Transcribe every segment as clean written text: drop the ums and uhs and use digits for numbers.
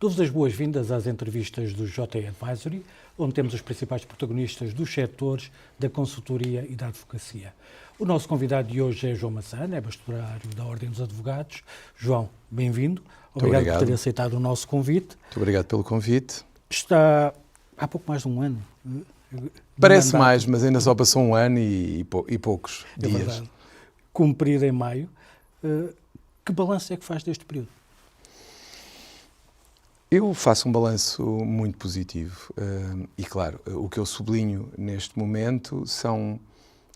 Dou-vos as boas-vindas às entrevistas do JE Advisory, onde temos os principais protagonistas dos setores da consultoria e da advocacia. O nosso convidado de hoje é João Massana, é bastorário da Ordem dos Advogados. João, bem-vindo. Obrigado por ter aceitado o nosso convite. Muito obrigado pelo convite. Está há pouco mais de um ano. Parece mais, mas ainda só passou um ano e poucos dias. É verdade. Cumprido em maio. Que balanço é que faz deste período? Eu faço um balanço muito positivo e, claro, o que eu sublinho neste momento são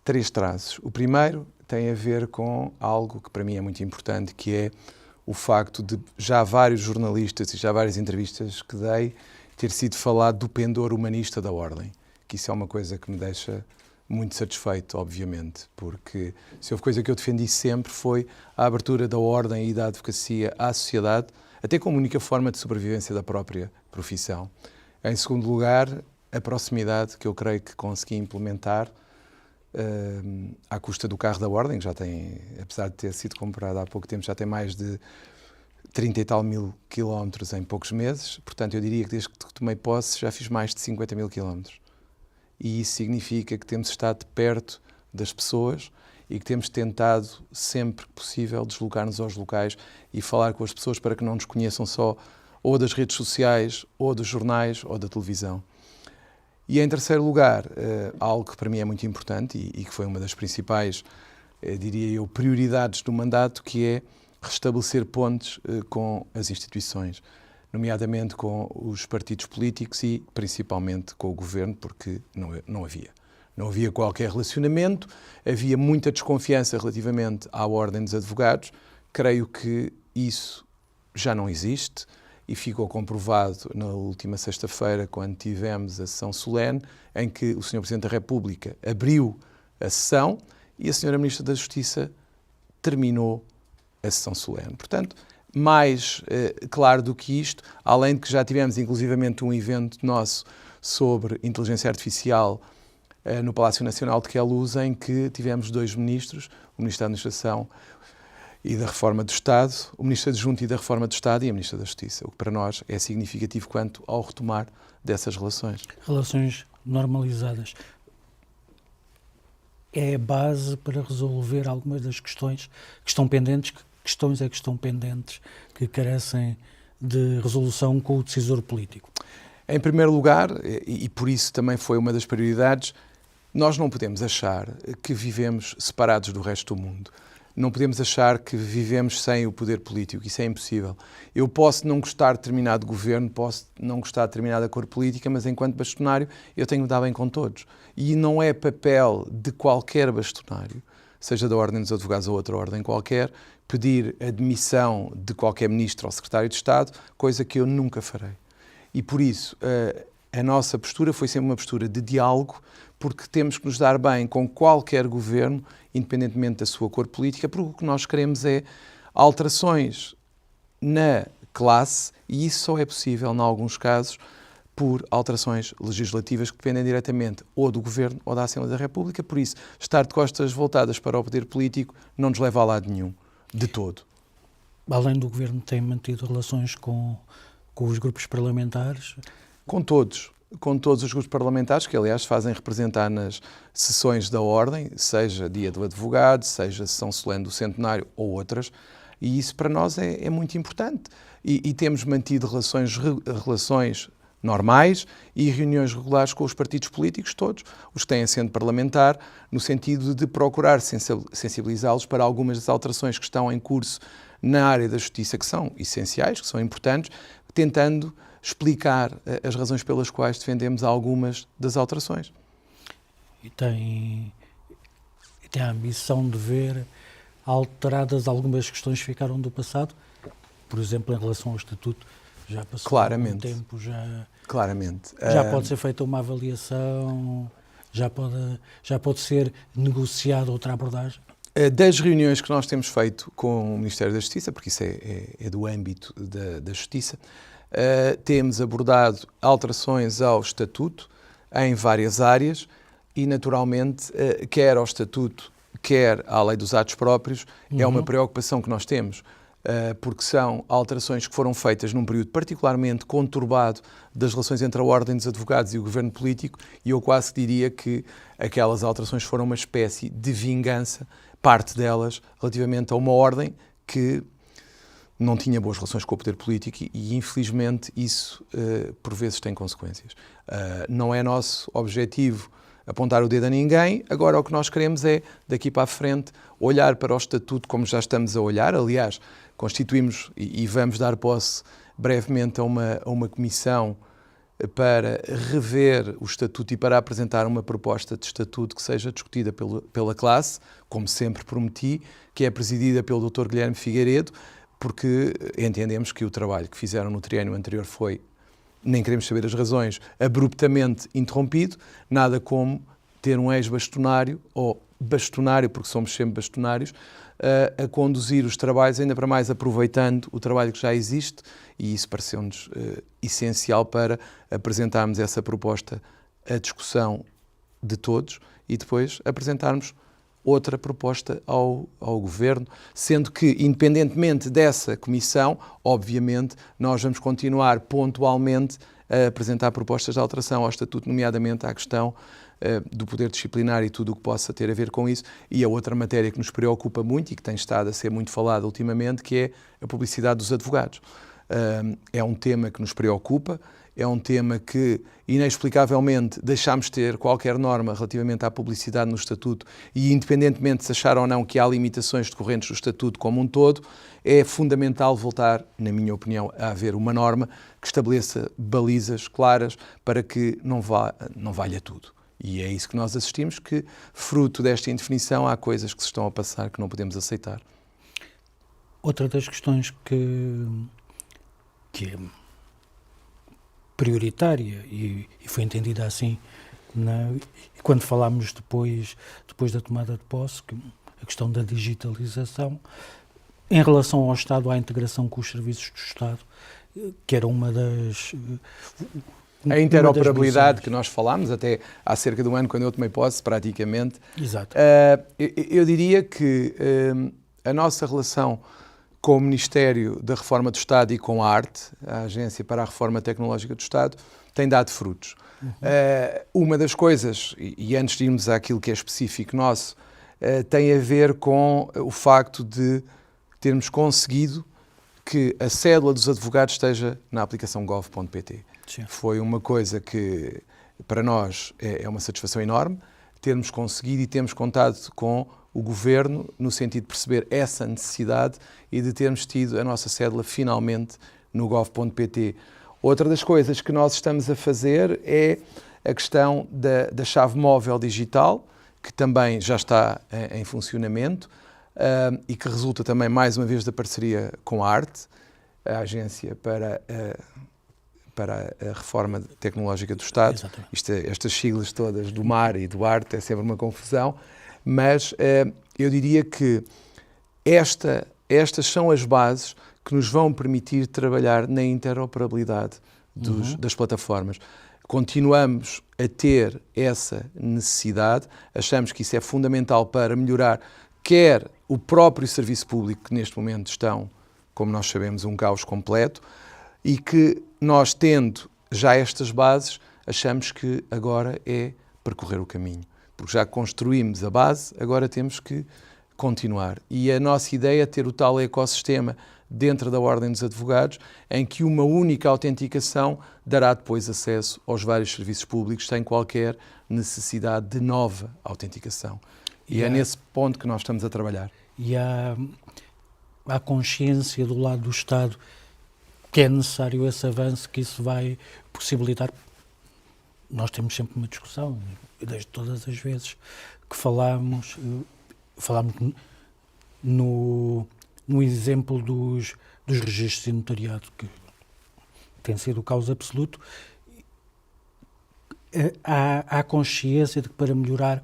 3 traços. O primeiro tem a ver com algo que para mim é muito importante, que é o facto de já vários jornalistas e já várias entrevistas que dei ter sido falado do pendor humanista da Ordem, que isso é uma coisa que me deixa muito satisfeito, obviamente, porque se houve coisa que eu defendi sempre foi a abertura da Ordem e da advocacia à sociedade, até como única forma de sobrevivência da própria profissão. Em segundo lugar, a proximidade que eu creio que consegui implementar à custa do carro da Ordem, que já tem, apesar de ter sido comprado há pouco tempo, já tem mais de 30 e tal mil quilómetros em poucos meses. Portanto, eu diria que desde que tomei posse já fiz mais de 50 mil quilómetros. E isso significa que temos estado perto das pessoas e que temos tentado, sempre que possível, deslocar-nos aos locais e falar com as pessoas para que não nos conheçam só ou das redes sociais, ou dos jornais, ou da televisão. E em terceiro lugar, algo que para mim é muito importante e que foi uma das principais, diria eu, prioridades do mandato, que é restabelecer pontes com as instituições, nomeadamente com os partidos políticos e principalmente com o governo, porque não havia. Não havia qualquer relacionamento, havia muita desconfiança relativamente à Ordem dos Advogados. Creio que isso já não existe e ficou comprovado na última sexta-feira, quando tivemos a sessão solene, em que o Sr. Presidente da República abriu a sessão e a Sra. Ministra da Justiça terminou a sessão solene. Portanto, mais claro do que isto, além de que já tivemos inclusivamente um evento nosso sobre inteligência artificial no Palácio Nacional de Queluz, em que tivemos 2 ministros, o Ministro da Administração e da Reforma do Estado, o Ministro Adjunto e da Reforma do Estado e a Ministra da Justiça, o que para nós é significativo quanto ao retomar dessas relações. Relações normalizadas. É a base para resolver algumas das questões que estão pendentes. Que questões é que estão pendentes, que carecem de resolução com o decisor político? Em primeiro lugar, e por isso também foi uma das prioridades, nós não podemos achar que vivemos separados do resto do mundo. Não podemos achar que vivemos sem o poder político. Isso é impossível. Eu posso não gostar de determinado governo, posso não gostar de determinada cor política, mas enquanto bastonário eu tenho de dar bem com todos. E não é papel de qualquer bastonário, seja da Ordem dos Advogados ou outra ordem qualquer, pedir a demissão de qualquer ministro ou secretário de Estado, coisa que eu nunca farei. E por isso a nossa postura foi sempre uma postura de diálogo, porque temos que nos dar bem com qualquer governo, independentemente da sua cor política, porque o que nós queremos é alterações na classe, e isso só é possível, em alguns casos, por alterações legislativas que dependem diretamente ou do Governo ou da Assembleia da República. Por isso, estar de costas voltadas para o poder político não nos leva a lado nenhum, de todo. Além do Governo, tem mantido relações com os grupos parlamentares? Com todos os grupos parlamentares, que aliás fazem representar nas sessões da Ordem, seja Dia do Advogado, seja Sessão Solene do Centenário ou outras, e isso para nós é muito importante. E temos mantido relações normais e reuniões regulares com os partidos políticos todos, os que têm assento parlamentar, no sentido de procurar sensibilizá-los para algumas das alterações que estão em curso na área da justiça, que são essenciais, que são importantes, tentando explicar as razões pelas quais defendemos algumas das alterações. E tem a ambição de ver alteradas algumas questões que ficaram do passado, por exemplo, em relação ao Estatuto, já passou algum tempo, Claramente. Já pode ser feita uma avaliação, já pode ser negociada outra abordagem? Das reuniões que nós temos feito com o Ministério da Justiça, porque isso é do âmbito da Justiça, temos abordado alterações ao Estatuto em várias áreas e, naturalmente, quer ao Estatuto, quer à Lei dos Atos Próprios, é uma preocupação que nós temos. porque são alterações que foram feitas num período particularmente conturbado das relações entre a Ordem dos Advogados e o governo político, e eu quase diria que aquelas alterações foram uma espécie de vingança, parte delas, relativamente a uma ordem que não tinha boas relações com o poder político e infelizmente, isso por vezes tem consequências. Não é nosso objetivo apontar o dedo a ninguém. Agora o que nós queremos é, daqui para a frente, olhar para o Estatuto como já estamos a olhar. Aliás, constituímos e vamos dar posse brevemente a uma comissão para rever o Estatuto e para apresentar uma proposta de Estatuto que seja discutida pela classe, como sempre prometi, que é presidida pelo Dr. Guilherme Figueiredo, porque entendemos que o trabalho que fizeram no triênio anterior foi, nem queremos saber as razões, abruptamente interrompido, nada como ter um ex-bastonário, ou bastonário, porque somos sempre bastonários, a conduzir os trabalhos, ainda para mais aproveitando o trabalho que já existe, e isso pareceu-nos essencial para apresentarmos essa proposta à discussão de todos e depois apresentarmos outra proposta ao Governo, sendo que, independentemente dessa comissão, obviamente, nós vamos continuar pontualmente a apresentar propostas de alteração ao Estatuto, nomeadamente à questão do poder disciplinar e tudo o que possa ter a ver com isso. E a outra matéria que nos preocupa muito e que tem estado a ser muito falada ultimamente, que é a publicidade dos advogados. É um tema que nos preocupa, é um tema que, inexplicavelmente, deixámos de ter qualquer norma relativamente à publicidade no Estatuto e, independentemente de se achar ou não que há limitações decorrentes do Estatuto como um todo, é fundamental voltar, na minha opinião, a haver uma norma que estabeleça balizas claras para que não valha tudo. E é isso que nós assistimos, que, fruto desta indefinição, há coisas que se estão a passar que não podemos aceitar. Outra das questões que é prioritária e foi entendida assim quando falámos depois da tomada de posse, que a questão da digitalização em relação ao Estado, à integração com os serviços do Estado, que era uma das... A interoperabilidade que nós falámos até há cerca de um ano, quando eu tomei posse, praticamente. Exato. Eu diria que a nossa relação com o Ministério da Reforma do Estado e com a ARTE, a Agência para a Reforma Tecnológica do Estado, tem dado frutos. Uma das coisas, e antes de irmos àquilo que é específico nosso, tem a ver com o facto de termos conseguido que a cédula dos advogados esteja na aplicação gov.pt. Foi uma coisa que, para nós, é uma satisfação enorme, termos conseguido e temos contado com o Governo no sentido de perceber essa necessidade e de termos tido a nossa cédula finalmente no gov.pt. Outra das coisas que nós estamos a fazer é a questão da chave móvel digital, que também já está em funcionamento e que resulta também, mais uma vez, da parceria com a ARTE, a Agência para a Reforma Tecnológica do Estado. Estas siglas todas do MAR e do ARTE é sempre uma confusão, mas eu diria que estas são as bases que nos vão permitir trabalhar na interoperabilidade das plataformas. Continuamos a ter essa necessidade, achamos que isso é fundamental para melhorar quer o próprio serviço público, que neste momento estão, como nós sabemos, um caos completo, e que nós, tendo já estas bases, achamos que agora é percorrer o caminho. Porque já construímos a base, agora temos que continuar. E a nossa ideia é ter o tal ecossistema dentro da Ordem dos Advogados, em que uma única autenticação dará depois acesso aos vários serviços públicos sem qualquer necessidade de nova autenticação. E é nesse ponto que nós estamos a trabalhar. E há consciência do lado do Estado que é necessário esse avanço, que isso vai possibilitar. Nós temos sempre uma discussão, desde todas as vezes que falámos no exemplo dos registros de notariado, que tem sido o caos absoluto. Há consciência de que para melhorar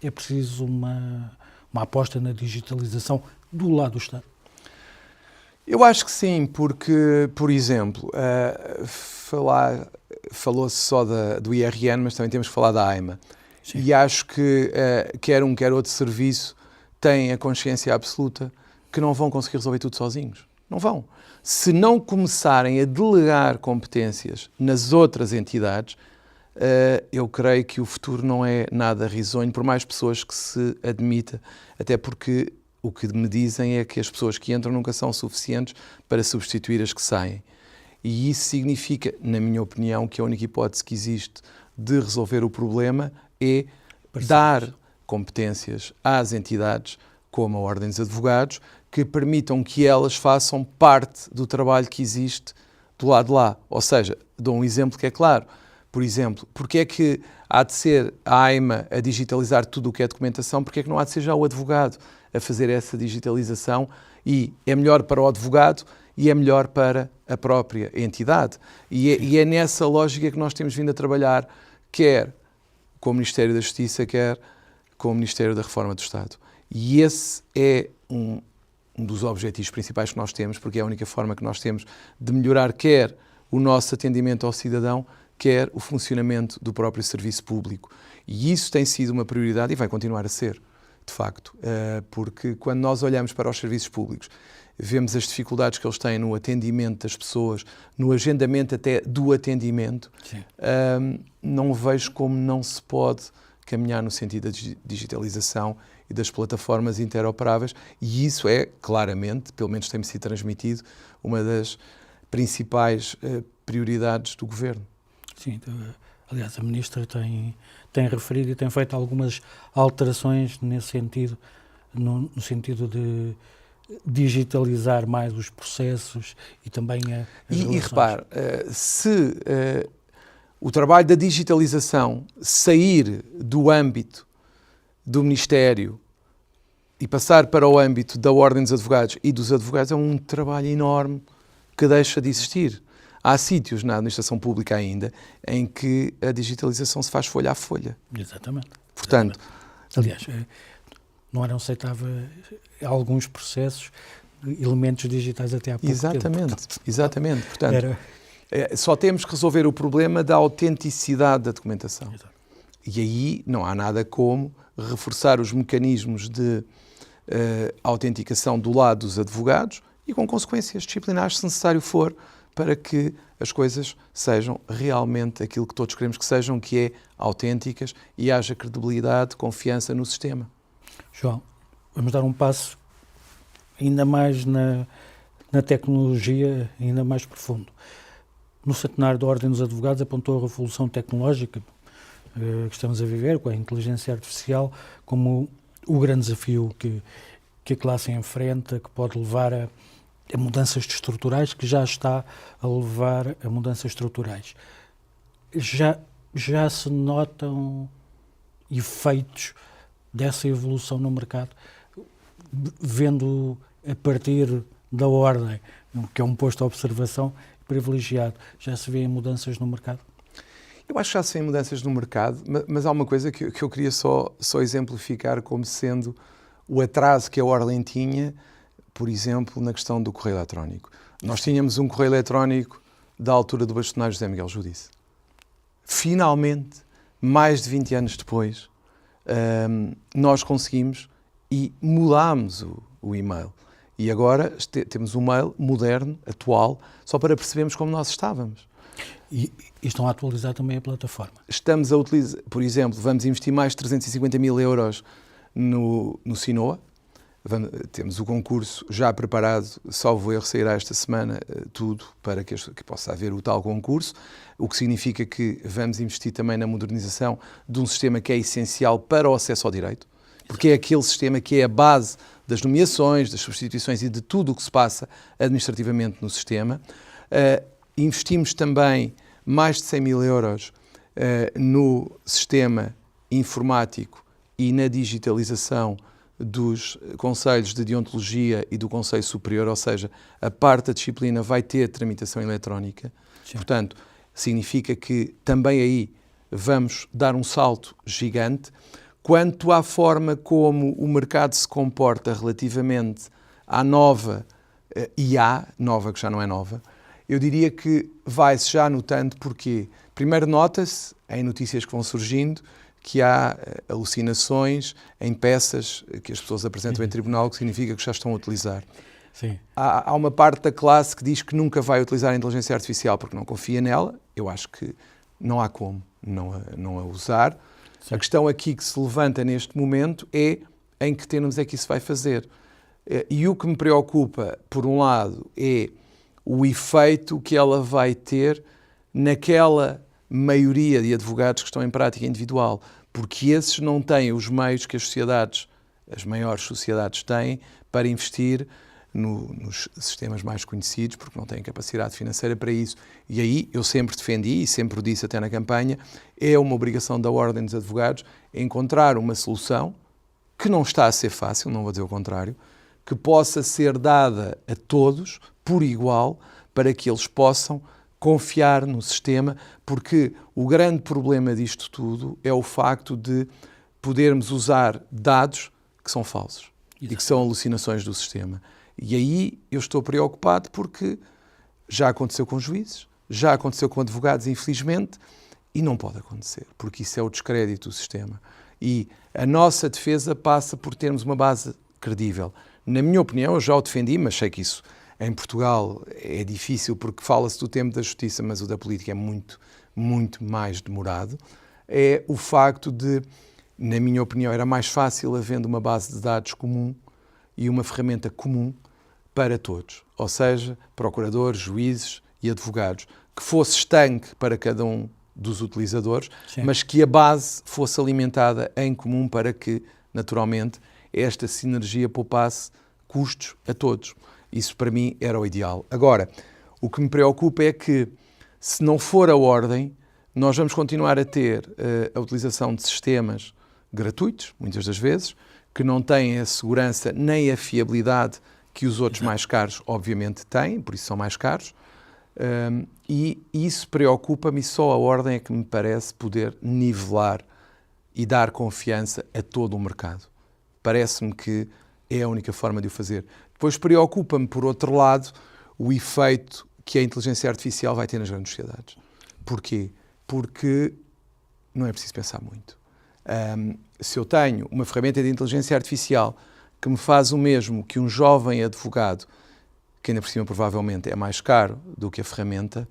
é preciso uma aposta na digitalização do lado do Estado? Eu acho que sim, porque, por exemplo, falou-se só do IRN, mas também temos que falar da AIMA. Sim. E acho que quer um, quer outro serviço tem a consciência absoluta que não vão conseguir resolver tudo sozinhos. Não vão. Se não começarem a delegar competências nas outras entidades, eu creio que o futuro não é nada risonho, por mais pessoas que se admita, até porque o que me dizem é que as pessoas que entram nunca são suficientes para substituir as que saem. E isso significa, na minha opinião, que a única hipótese que existe de resolver o problema é dar competências às entidades, como a Ordem dos Advogados, que permitam que elas façam parte do trabalho que existe do lado de lá. Ou seja, dou um exemplo que é claro. Por exemplo, porque é que há de ser a AIMA a digitalizar tudo o que é documentação, porque é que não há de ser já o advogado a fazer essa digitalização, e é melhor para o advogado e é melhor para a própria entidade. E é nessa lógica que nós temos vindo a trabalhar, quer com o Ministério da Justiça, quer com o Ministério da Reforma do Estado. E esse é um dos objetivos principais que nós temos, porque é a única forma que nós temos de melhorar quer o nosso atendimento ao cidadão, quer o funcionamento do próprio serviço público. E isso tem sido uma prioridade e vai continuar a ser, de facto, porque quando nós olhamos para os serviços públicos, vemos as dificuldades que eles têm no atendimento das pessoas, no agendamento até do atendimento, não vejo como não se pode caminhar no sentido da digitalização e das plataformas interoperáveis, e isso é, claramente, pelo menos tem-me sido transmitido, uma das principais prioridades do Governo. Sim, aliás, a Ministra tem referido e tem feito algumas alterações nesse sentido, no sentido de digitalizar mais os processos e também as relações. E repare, se o trabalho da digitalização sair do âmbito do Ministério e passar para o âmbito da Ordem dos Advogados e dos advogados, é um trabalho enorme que deixa de existir. Há sítios na administração pública ainda em que a digitalização se faz folha a folha. Exatamente. Portanto, aliás, não eram aceitáveis alguns processos, elementos digitais até há pouco tempo. Exatamente. Portanto, só temos que resolver o problema da autenticidade da documentação. Exato. E aí não há nada como reforçar os mecanismos de autenticação do lado dos advogados e com consequências disciplinares, se necessário for, para que as coisas sejam realmente aquilo que todos queremos que sejam, que é autênticas e haja credibilidade, confiança no sistema. João, vamos dar um passo ainda mais na tecnologia, ainda mais profundo. No centenário da Ordem dos Advogados apontou a revolução tecnológica que estamos a viver, com a inteligência artificial, como o grande desafio que a classe enfrenta, que pode levar a mudanças estruturais, que já está a levar a mudanças estruturais. Já se notam efeitos dessa evolução no mercado, vendo a partir da Ordem, que é um posto de observação privilegiado, já se vêem mudanças no mercado? Eu acho que já se vêem mudanças no mercado, mas há uma coisa que eu queria só exemplificar como sendo o atraso que a Ordem tinha, por exemplo, na questão do correio eletrónico. Nós tínhamos um correio eletrónico da altura do bastonário José Miguel Judice. Finalmente, mais de 20 anos depois, nós conseguimos e mudámos o e-mail. E agora temos um mail moderno, atual, só para percebermos como nós estávamos. E estão a atualizar também a plataforma? Estamos a utilizar, por exemplo, vamos investir mais de 350 mil euros no Sinoa. Temos o concurso já preparado, salvo erro, sairá esta semana tudo para que possa haver o tal concurso, o que significa que vamos investir também na modernização de um sistema que é essencial para o acesso ao direito, porque é aquele sistema que é a base das nomeações, das substituições e de tudo o que se passa administrativamente no sistema. Investimos também mais de 100 mil euros no sistema informático e na digitalização dos conselhos de deontologia e do Conselho Superior, ou seja, a parte da disciplina vai ter tramitação eletrónica. Sim. Portanto, significa que também aí vamos dar um salto gigante. Quanto à forma como o mercado se comporta relativamente à nova IA, nova que já não é nova, eu diria que vai-se já notando porque, primeiro nota-se, em notícias que vão surgindo, que há alucinações em peças que as pessoas apresentam em tribunal, que significa que já estão a utilizar. Sim. Há uma parte da classe que diz que nunca vai utilizar a inteligência artificial porque não confia nela. Eu acho que não há como não a usar. Sim. A questão aqui que se levanta neste momento é em que termos é que isso vai fazer. E o que me preocupa, por um lado, é o efeito que ela vai ter naquela maioria de advogados que estão em prática individual, porque esses não têm os meios que as maiores sociedades têm para investir nos sistemas mais conhecidos, porque não têm capacidade financeira para isso. E aí eu sempre defendi, e sempre o disse até na campanha, é uma obrigação da Ordem dos Advogados encontrar uma solução que não está a ser fácil, não vou dizer o contrário, que possa ser dada a todos por igual, para que eles possam confiar no sistema, porque o grande problema disto tudo é o facto de podermos usar dados que são falsos. Exato. E que são alucinações do sistema. E aí eu estou preocupado porque já aconteceu com juízes, já aconteceu com advogados, infelizmente, e não pode acontecer, porque isso é o descrédito do sistema. E a nossa defesa passa por termos uma base credível. Na minha opinião, eu já o defendi, mas sei que isso em Portugal é difícil porque fala-se do tempo da justiça, mas o da política é muito, muito mais demorado. É o facto de, na minha opinião, era mais fácil havendo uma base de dados comum e uma ferramenta comum para todos, ou seja, procuradores, juízes e advogados, que fosse estanque para cada um dos utilizadores, sim, mas que a base fosse alimentada em comum para que, naturalmente, esta sinergia poupasse custos a todos. Isso, para mim, era o ideal. Agora, o que me preocupa é que, se não for a ordem, nós vamos continuar a ter a utilização de sistemas gratuitos, muitas das vezes, que não têm a segurança nem a fiabilidade que os outros mais caros, obviamente, têm, por isso são mais caros. E isso preocupa-me, e só a ordem é que me parece poder nivelar e dar confiança a todo o mercado. Parece-me que é a única forma de o fazer. Depois preocupa-me, por outro lado, o efeito que a inteligência artificial vai ter nas grandes sociedades. Porquê? Porque não é preciso pensar muito. Se eu tenho uma ferramenta de inteligência artificial que me faz o mesmo que um jovem advogado, que ainda por cima provavelmente é mais caro do que a ferramenta,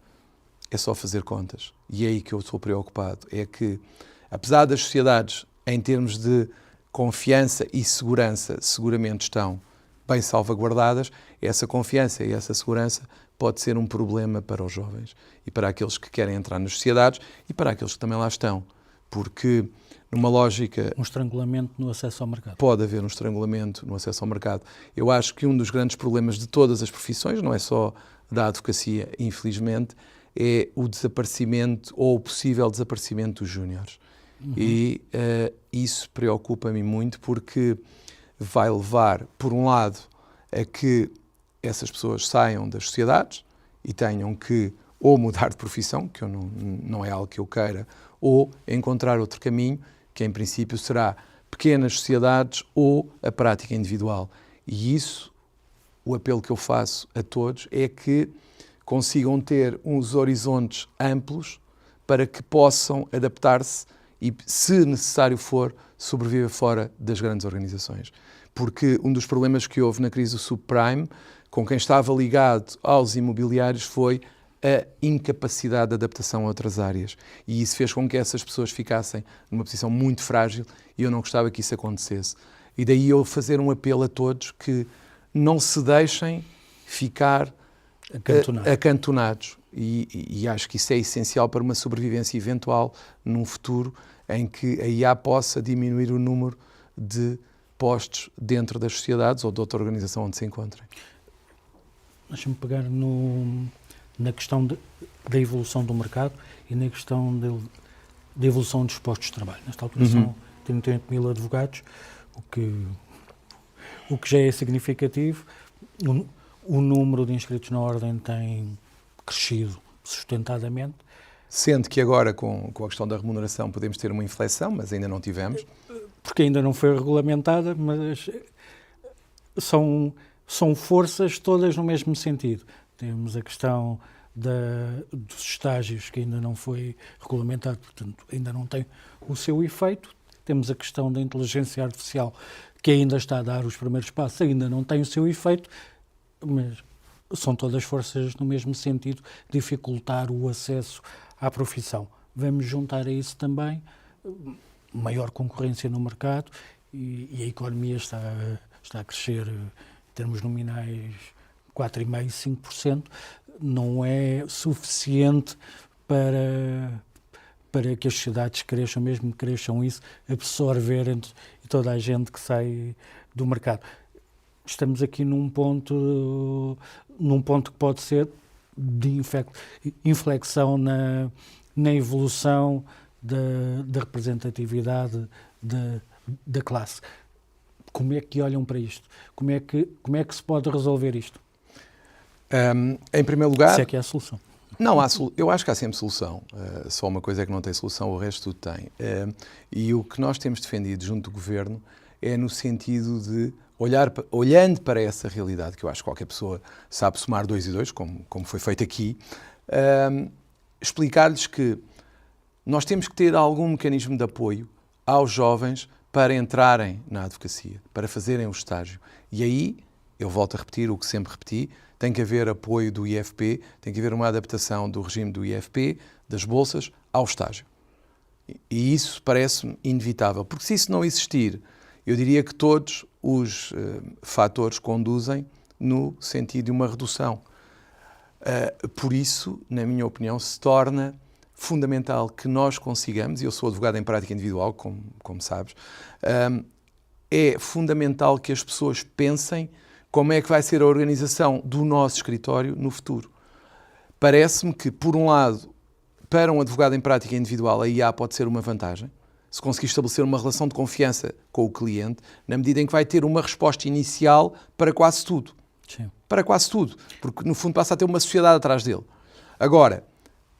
é só fazer contas. E é aí que eu estou preocupado. É que, apesar das sociedades, em termos de confiança e segurança, seguramente estão bem salvaguardadas, essa confiança e essa segurança pode ser um problema para os jovens e para aqueles que querem entrar nas sociedades e para aqueles que também lá estão. Porque, numa lógica... Um estrangulamento no acesso ao mercado. Pode haver um estrangulamento no acesso ao mercado. Eu acho que um dos grandes problemas de todas as profissões, não é só da advocacia, infelizmente, é o desaparecimento ou o possível desaparecimento dos júniores. E isso preocupa-me muito porque vai levar, por um lado, a que essas pessoas saiam das sociedades e tenham que ou mudar de profissão, que eu não é algo que eu queira, ou encontrar outro caminho, que em princípio será pequenas sociedades ou a prática individual. E isso, o apelo que eu faço a todos é que consigam ter uns horizontes amplos para que possam adaptar-se e, se necessário for, sobreviver fora das grandes organizações. Porque um dos problemas que houve na crise do subprime, com quem estava ligado aos imobiliários, foi a incapacidade de adaptação a outras áreas. E isso fez com que essas pessoas ficassem numa posição muito frágil e eu não gostava que isso acontecesse. E daí eu fazer um apelo a todos que não se deixem ficar acantonados. E acho que isso é essencial para uma sobrevivência eventual num futuro em que a IA possa diminuir o número de postos dentro das sociedades ou de outra organização onde se encontrem. Deixa-me pegar na questão da evolução do mercado e na questão da evolução dos postos de trabalho. Nesta altura são 38 mil advogados, o que já é significativo. O número de inscritos na ordem tem crescido sustentadamente. Sendo que agora, com a questão da remuneração, podemos ter uma inflexão, mas ainda não tivemos. Porque ainda não foi regulamentada, mas são forças todas no mesmo sentido. Temos a questão dos estágios, que ainda não foi regulamentado, portanto, ainda não tem o seu efeito. Temos a questão da inteligência artificial, que ainda está a dar os primeiros passos, ainda não tem o seu efeito, mas são todas forças no mesmo sentido, dificultar o acesso à profissão. Vamos juntar a isso também maior concorrência no mercado e a economia está a crescer em termos nominais 4,5%, 5%, não é suficiente para que as sociedades cresçam, mesmo que cresçam isso, absorverem toda a gente que sai do mercado. Estamos aqui num ponto que pode ser de inflexão na evolução da representatividade da classe. Como é que olham para isto? Como é que se pode resolver isto? Em primeiro lugar... Se é que há solução. Não, eu acho que há sempre solução. Só uma coisa é que não tem solução, o resto tudo tem. E o que nós temos defendido junto do Governo é no sentido de, olhando para essa realidade, que eu acho que qualquer pessoa sabe somar 2 e 2, como foi feito aqui, explicar-lhes que nós temos que ter algum mecanismo de apoio aos jovens para entrarem na advocacia, para fazerem o estágio. E aí, eu volto a repetir o que sempre repeti, tem que haver apoio do IFP, tem que haver uma adaptação do regime do IFP, das bolsas, ao estágio. E isso parece-me inevitável, porque se isso não existir, eu diria que todos os fatores conduzem no sentido de uma redução. Por isso, na minha opinião, se torna fundamental que nós consigamos, e eu sou advogado em prática individual, como sabes, é fundamental que as pessoas pensem como é que vai ser a organização do nosso escritório no futuro. Parece-me que, por um lado, para um advogado em prática individual, a IA pode ser uma vantagem, se conseguir estabelecer uma relação de confiança com o cliente, na medida em que vai ter uma resposta inicial para quase tudo. Sim. Para quase tudo, porque no fundo passa a ter uma sociedade atrás dele. Agora,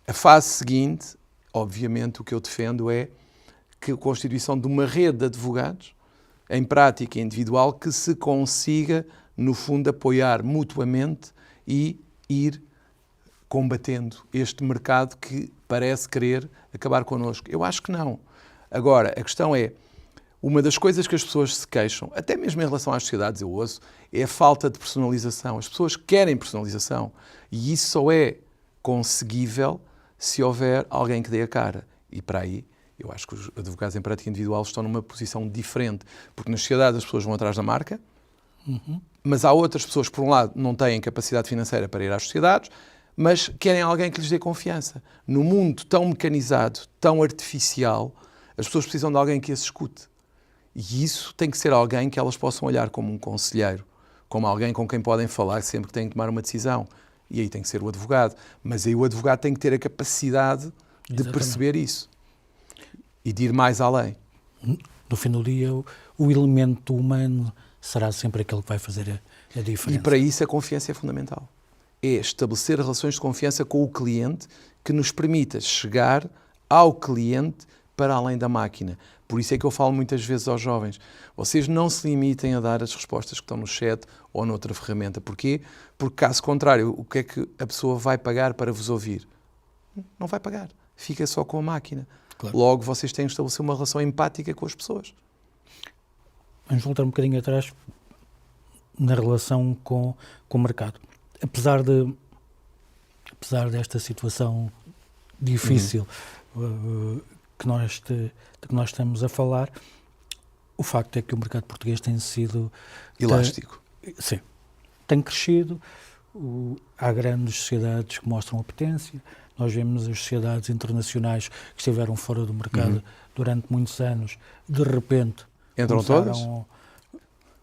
a fase seguinte, obviamente o que eu defendo é que a constituição de uma rede de advogados em prática individual que se consiga, no fundo, apoiar mutuamente e ir combatendo este mercado que parece querer acabar connosco. Eu acho que não. Agora, a questão é, uma das coisas que as pessoas se queixam, até mesmo em relação às sociedades, eu ouço, é a falta de personalização. As pessoas querem personalização e isso só é conseguível se houver alguém que dê a cara. E para aí, eu acho que os advogados em prática individual estão numa posição diferente, porque nas sociedades as pessoas vão atrás da marca, mas há outras pessoas que, por um lado, não têm capacidade financeira para ir às sociedades, mas querem alguém que lhes dê confiança. No mundo tão mecanizado, tão artificial, as pessoas precisam de alguém que as escute. E isso tem que ser alguém que elas possam olhar como um conselheiro, como alguém com quem podem falar sempre que têm que tomar uma decisão. E aí tem que ser o advogado. Mas aí o advogado tem que ter a capacidade de perceber isso e de ir mais além. No fim do dia, o elemento humano será sempre aquele que vai fazer a diferença. E para isso a confiança é fundamental. É estabelecer relações de confiança com o cliente que nos permita chegar ao cliente para além da máquina. Por isso é que eu falo muitas vezes aos jovens, vocês não se limitem a dar as respostas que estão no chat ou noutra ferramenta. Porquê? Porque, caso contrário, o que é que a pessoa vai pagar para vos ouvir? Não vai pagar. Fica só com a máquina. Claro. Logo, vocês têm que estabelecer uma relação empática com as pessoas. Vamos voltar um bocadinho atrás na relação com o mercado. Apesar desta situação difícil que nós estamos a falar, o facto é que o mercado português tem sido... elástico. Sim. Tem crescido, há grandes sociedades que mostram apetência, nós vemos as sociedades internacionais que estiveram fora do mercado durante muitos anos, de repente... Entram todas?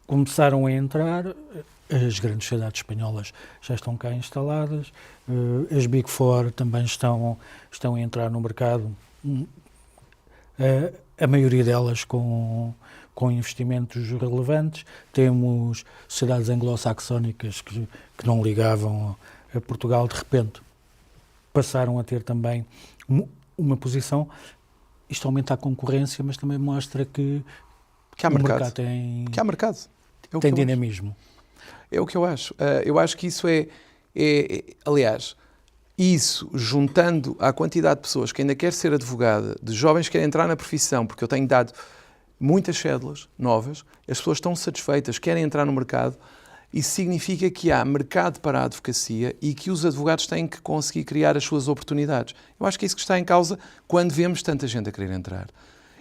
Começaram a entrar, as grandes sociedades espanholas já estão cá instaladas, as Big Four também estão a entrar no mercado, a maioria delas com investimentos relevantes. Temos sociedades anglo-saxónicas que não ligavam a Portugal, de repente passaram a ter também uma posição. Isto aumenta a concorrência, mas também mostra que há mercado. Que há mercado. Tem dinamismo. É o que eu acho. Eu acho que isso aliás, Isso, juntando à quantidade de pessoas que ainda quer ser advogada, de jovens que querem entrar na profissão, porque eu tenho dado muitas cédulas novas, as pessoas estão satisfeitas, querem entrar no mercado, isso significa que há mercado para a advocacia e que os advogados têm que conseguir criar as suas oportunidades. Eu acho que é isso que está em causa quando vemos tanta gente a querer entrar.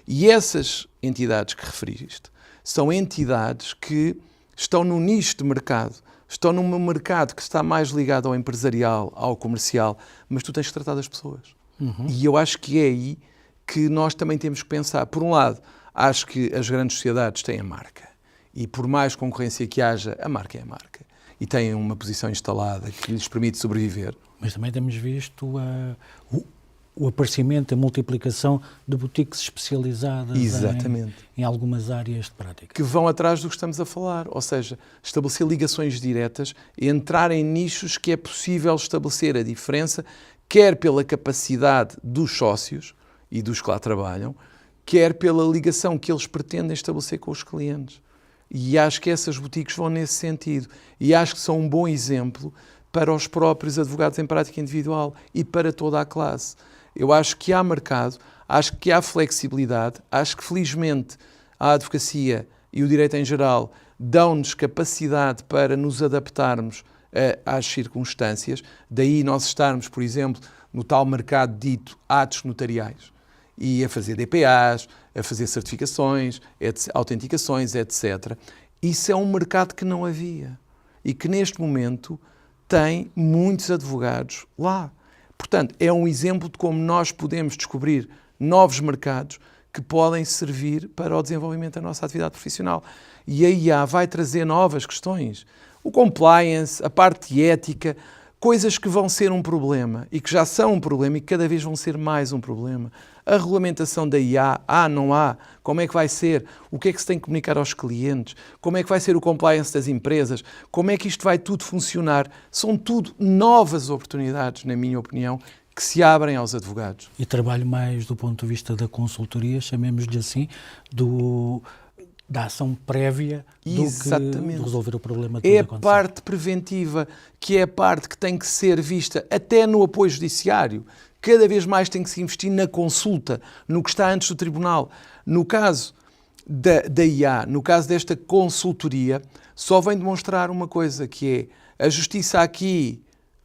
E essas entidades que referiste são entidades que estão no nicho de mercado, estão num mercado que está mais ligado ao empresarial, ao comercial, mas tu tens que tratar das pessoas. E eu acho que é aí que nós também temos que pensar. Por um lado, acho que as grandes sociedades têm a marca. E por mais concorrência que haja, a marca é a marca. E têm uma posição instalada que lhes permite sobreviver. Mas também temos visto o aparecimento, a multiplicação de boutiques especializadas em algumas áreas de prática. Que vão atrás do que estamos a falar. Ou seja, estabelecer ligações diretas, entrar em nichos que é possível estabelecer a diferença, quer pela capacidade dos sócios e dos que lá trabalham, quer pela ligação que eles pretendem estabelecer com os clientes. E acho que essas boutiques vão nesse sentido. E acho que são um bom exemplo para os próprios advogados em prática individual e para toda a classe. Eu acho que há mercado, acho que há flexibilidade, acho que felizmente a advocacia e o direito em geral dão-nos capacidade para nos adaptarmos às circunstâncias. Daí nós estarmos, por exemplo, no tal mercado dito atos notariais e a fazer DPAs, a fazer certificações, autenticações, etc. Isso é um mercado que não havia e que neste momento tem muitos advogados lá. Portanto, é um exemplo de como nós podemos descobrir novos mercados que podem servir para o desenvolvimento da nossa atividade profissional. E a IA vai trazer novas questões. O compliance, a parte ética, coisas que vão ser um problema e que já são um problema e que cada vez vão ser mais um problema. A regulamentação da IA, não há, como é que vai ser, o que é que se tem que comunicar aos clientes, como é que vai ser o compliance das empresas, como é que isto vai tudo funcionar. São tudo novas oportunidades, na minha opinião, que se abrem aos advogados. E trabalho mais do ponto de vista da consultoria, chamemos-lhe assim, da ação prévia do que de resolver o problema. É a parte preventiva, que é a parte que tem que ser vista até no apoio judiciário. Cada vez mais tem que se investir na consulta, no que está antes do tribunal. No caso da IA, no caso desta consultoria, só vem demonstrar uma coisa, que é a justiça aqui,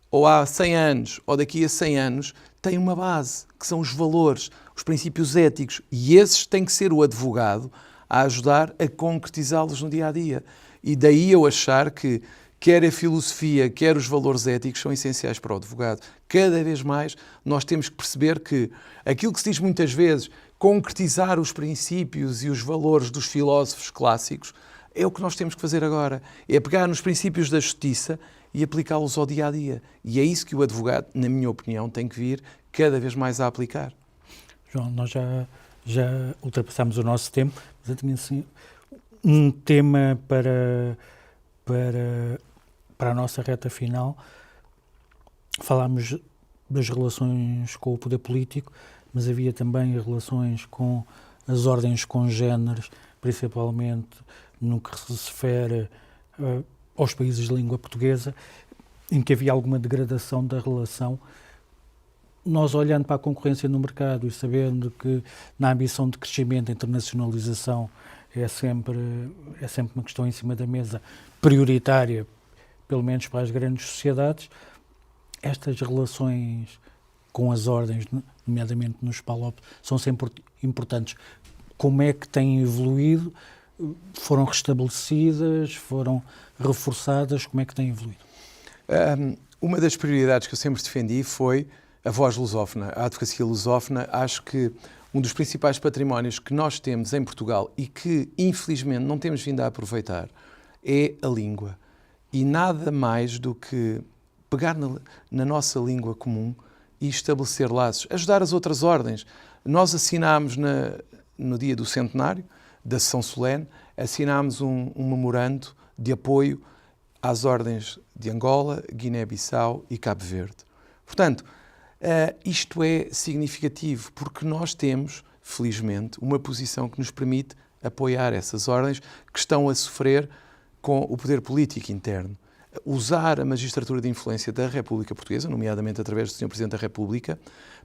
ou há 100 anos, ou daqui a 100 anos, tem uma base, que são os valores, os princípios éticos, e esses tem que ser o advogado a ajudar a concretizá-los no dia-a-dia. E daí eu achar que quer a filosofia, quer os valores éticos são essenciais para o advogado. Cada vez mais nós temos que perceber que aquilo que se diz muitas vezes, concretizar os princípios e os valores dos filósofos clássicos, é o que nós temos que fazer agora. É pegar nos princípios da justiça e aplicá-los ao dia-a-dia. E é isso que o advogado, na minha opinião, tem que vir cada vez mais a aplicar. João, nós já ultrapassámos o nosso tempo, mas eu tinha assim um tema para a nossa reta final. Falámos das relações com o poder político, mas havia também relações com as ordens congêneres, principalmente no que se refere aos países de língua portuguesa, em que havia alguma degradação da relação. Nós, olhando para a concorrência no mercado e sabendo que na ambição de crescimento, internacionalização, é sempre uma questão em cima da mesa prioritária, pelo menos para as grandes sociedades, estas relações com as ordens, nomeadamente nos PALOP, são sempre importantes. Como é que têm evoluído? Foram restabelecidas? Foram reforçadas? Como é que têm evoluído? Uma das prioridades que eu sempre defendi foi a voz lusófona, a advocacia lusófona. Acho que um dos principais patrimónios que nós temos em Portugal e que, infelizmente, não temos vindo a aproveitar é a língua. E nada mais do que pegar na nossa língua comum e estabelecer laços, ajudar as outras ordens. Nós assinámos no dia do centenário da sessão solene, assinámos um memorando de apoio às ordens de Angola, Guiné-Bissau e Cabo Verde. Portanto, isto é significativo porque nós temos, felizmente, uma posição que nos permite apoiar essas ordens que estão a sofrer com o poder político interno. usar a magistratura de influência da República Portuguesa, nomeadamente através do Sr. Presidente da República,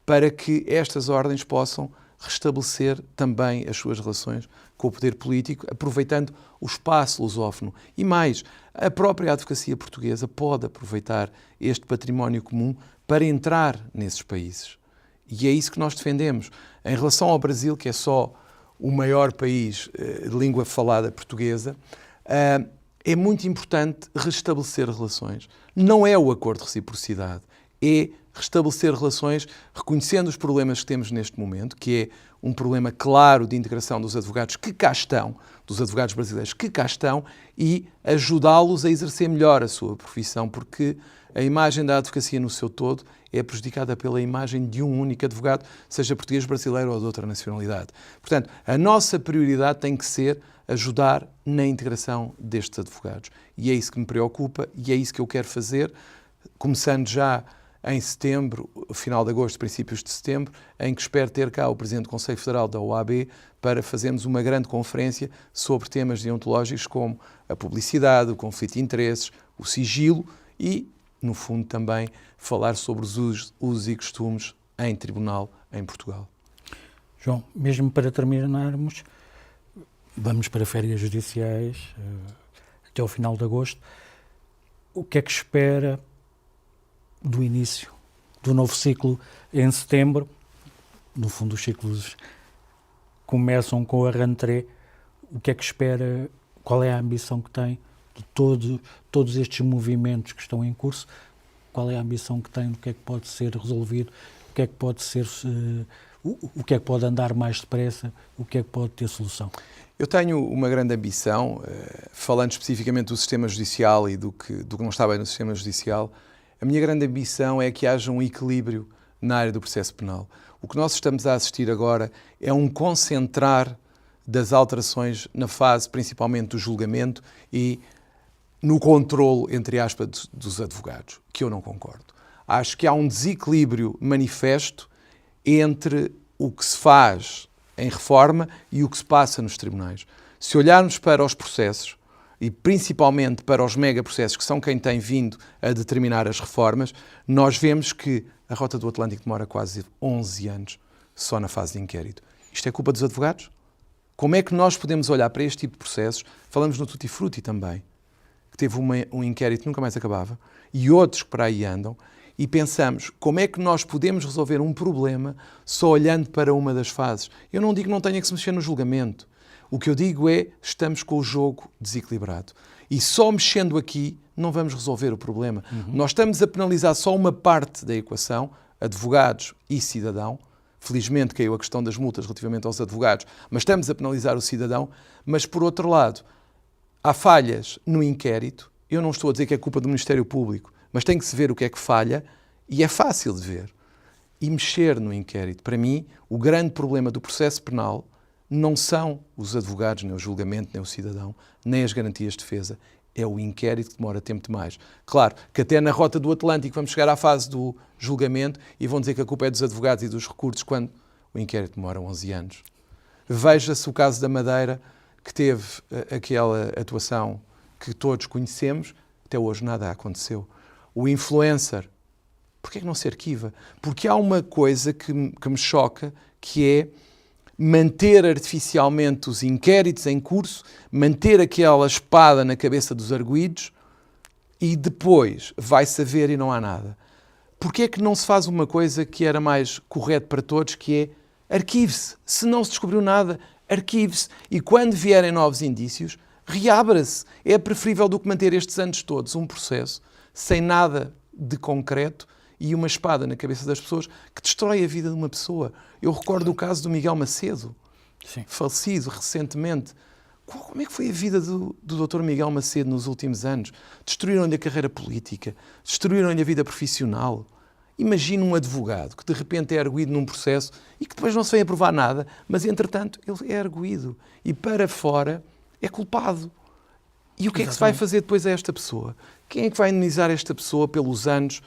para que estas ordens possam restabelecer também as suas relações com o poder político, aproveitando o espaço lusófono. E mais, a própria advocacia portuguesa pode aproveitar este património comum para entrar nesses países. E é isso que nós defendemos. Em relação ao Brasil, que é só o maior país de língua falada portuguesa, é muito importante restabelecer relações. Não é o acordo de reciprocidade, é restabelecer relações reconhecendo os problemas que temos neste momento, que é um problema claro de integração dos advogados que cá estão, dos advogados brasileiros que cá estão, e ajudá-los a exercer melhor a sua profissão, porque a imagem da advocacia no seu todo é prejudicada pela imagem de um único advogado, seja português, brasileiro ou de outra nacionalidade. Portanto, a nossa prioridade tem que ser ajudar na integração destes advogados. E é isso que me preocupa e é isso que eu quero fazer, começando já em setembro, final de agosto, princípios de setembro, em que espero ter cá o Presidente do Conselho Federal da OAB para fazermos uma grande conferência sobre temas deontológicos como a publicidade, o conflito de interesses, o sigilo e, no fundo, também falar sobre os usos e costumes em tribunal em Portugal. João, mesmo para terminarmos, vamos para férias judiciais até ao final de agosto. O que é que espera do início do novo ciclo em setembro? No fundo, os ciclos começam com a rentrée. O que é que espera? Qual é a ambição que tem de todos estes movimentos que estão em curso? Qual é a ambição que tem? O que é que pode ser resolvido? O que é que pode ser... O que é que pode andar mais depressa? O que é que pode ter solução? Eu tenho uma grande ambição, falando especificamente do sistema judicial e do que não está bem no sistema judicial. A minha grande ambição é que haja um equilíbrio na área do processo penal. O que nós estamos a assistir agora é um concentrar das alterações na fase principalmente do julgamento e no controle, entre aspas, dos advogados, que eu não concordo. Acho que há um desequilíbrio manifesto entre o que se faz em reforma e o que se passa nos tribunais. Se olharmos para os processos, e principalmente para os megaprocessos, que são quem tem vindo a determinar as reformas, nós vemos que a Rota do Atlântico demora quase 11 anos só na fase de inquérito. Isto é culpa dos advogados? Como é que nós podemos olhar para este tipo de processos? Falamos no Tutti Frutti também, que teve um inquérito que nunca mais acabava, e outros que para aí andam, e pensamos como é que nós podemos resolver um problema só olhando para uma das fases. Eu não digo que não tenha que se mexer no julgamento. O que eu digo é, estamos com o jogo desequilibrado. E só mexendo aqui não vamos resolver o problema. Nós estamos a penalizar só uma parte da equação, advogados e cidadão. Felizmente caiu a questão das multas relativamente aos advogados, mas estamos a penalizar o cidadão. Mas, por outro lado, há falhas no inquérito. Eu não estou a dizer que é culpa do Ministério Público, mas tem que se ver o que é que falha e é fácil de ver. E mexer no inquérito. Para mim, o grande problema do processo penal não são os advogados, nem o julgamento, nem o cidadão, nem as garantias de defesa. É o inquérito que demora tempo demais. Claro que até na Rota do Atlântico vamos chegar à fase do julgamento e vão dizer que a culpa é dos advogados e dos recursos quando o inquérito demora 11 anos. Veja-se o caso da Madeira, que teve aquela atuação que todos conhecemos, até hoje nada aconteceu. O influencer, porquê que não se arquiva? Porque há uma coisa que me choca, que é manter artificialmente os inquéritos em curso, manter aquela espada na cabeça dos arguidos e depois vai-se a ver e não há nada. Porquê é que não se faz uma coisa que era mais correta para todos, que é arquive-se. Se não se descobriu nada, arquive-se. E quando vierem novos indícios, reabra-se. É preferível do que manter estes anos todos um processo sem nada de concreto e uma espada na cabeça das pessoas que destrói a vida de uma pessoa. Eu recordo o caso do Miguel Macedo, falecido recentemente. Como é que foi a vida do Dr. Miguel Macedo nos últimos anos? Destruíram-lhe a carreira política, destruíram-lhe a vida profissional. Imagina um advogado que de repente é arguido num processo e que depois não se vem a provar nada, mas entretanto ele é arguido e para fora é culpado. E o que é que se vai fazer depois a esta pessoa? Quem é que vai indemnizar esta pessoa pelos anos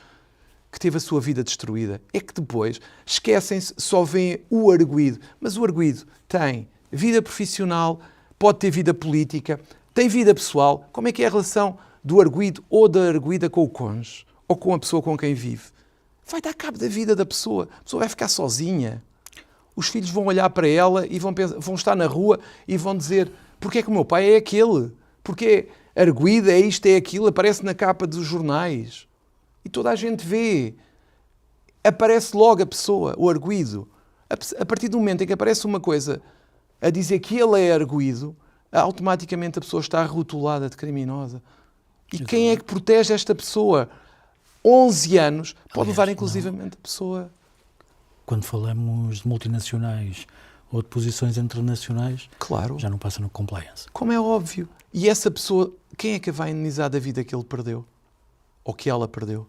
que teve a sua vida destruída? É que depois esquecem-se, só veem o arguido. Mas o arguido tem vida profissional, pode ter vida política, tem vida pessoal. Como é que é a relação do arguido ou da arguida com o cônjuge ou com a pessoa com quem vive, vai dar cabo da vida da pessoa. A pessoa vai ficar sozinha. Os filhos vão olhar para ela e vão estar na rua e vão dizer: porque é que o meu pai é aquele? Porque é arguida, é isto, é aquilo, aparece na capa dos jornais. E toda a gente vê. Aparece logo a pessoa, o arguido. A partir do momento em que aparece uma coisa a dizer que ele é arguido, automaticamente a pessoa está rotulada de criminosa. E quem é que protege esta pessoa? 11 anos pode levar inclusivamente a pessoa... Quando falamos de multinacionais ou de posições internacionais, Claro. já não passa no compliance. Como é óbvio. E essa pessoa, quem é que a vai indenizar da vida que ele perdeu? Ou que ela perdeu?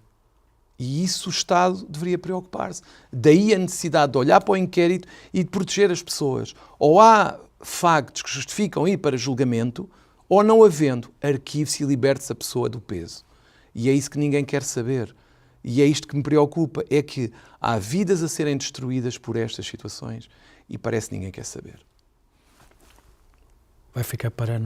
E isso o Estado deveria preocupar-se. Daí a necessidade de olhar para o inquérito e de proteger as pessoas. Ou há factos que justificam ir para julgamento, ou não havendo, arquive-se e liberte-se a pessoa do peso. E é isso que ninguém quer saber. E é isto que me preocupa, é que há vidas a serem destruídas por estas situações e parece que ninguém quer saber. Vai ficar para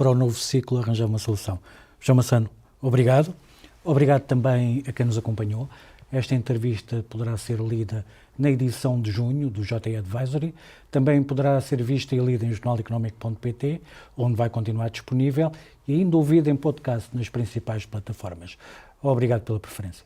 o novo ciclo arranjar uma solução. João Massano, obrigado. Obrigado também a quem nos acompanhou. Esta entrevista poderá ser lida na edição de junho do JE Advisory. Também poderá ser vista e lida em jornaleconómico.pt, onde vai continuar disponível, e ainda ouvida em podcast nas principais plataformas. Obrigado pela preferência.